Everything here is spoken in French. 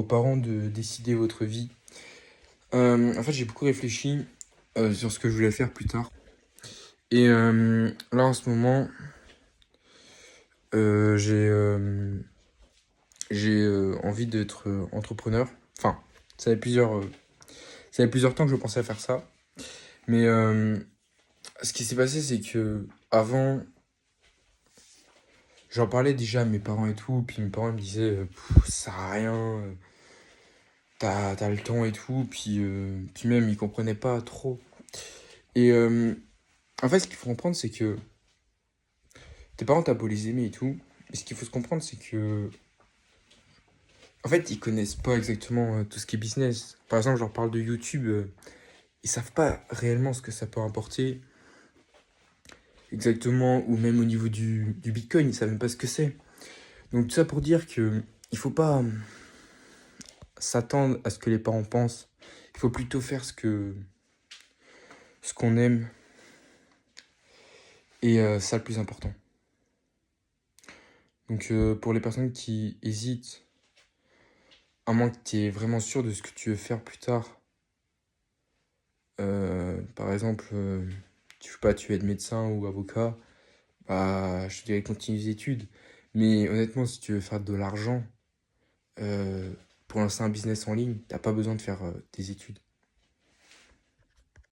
Aux parents de décider votre vie. En fait, j'ai beaucoup réfléchi sur ce que je voulais faire plus tard. Et là, en ce moment, j'ai envie d'être entrepreneur. Enfin, ça fait plusieurs temps que je pensais à faire ça. Mais ce qui s'est passé, c'est que avant, j'en parlais déjà à mes parents et tout. Puis mes parents me disaient, ça sert à rien, t'as le temps et tout. Puis même, ils comprenaient pas trop. Et en fait, ce qu'il faut comprendre, c'est que tes parents, t'as beau les aimer et tout, mais ce qu'il faut se comprendre, c'est que, en fait, ils connaissent pas exactement tout ce qui est business. Par exemple, je leur parle de YouTube, ils savent pas réellement ce que ça peut apporter exactement, ou même au niveau du Bitcoin, ils savent même pas ce que c'est. Donc tout ça pour dire que il faut pas s'attendre à ce que les parents pensent. Il faut plutôt faire ce qu'on aime, et ça le plus important. Donc pour les personnes qui hésitent, à moins que tu es vraiment sûr de ce que tu veux faire plus tard. Par exemple, tu veux pas, tu veux être médecin ou avocat, bah, je te dirais continue les études. Mais honnêtement, si tu veux faire de l'argent, euh, pour lancer un business en ligne, t'as pas besoin de faire tes études.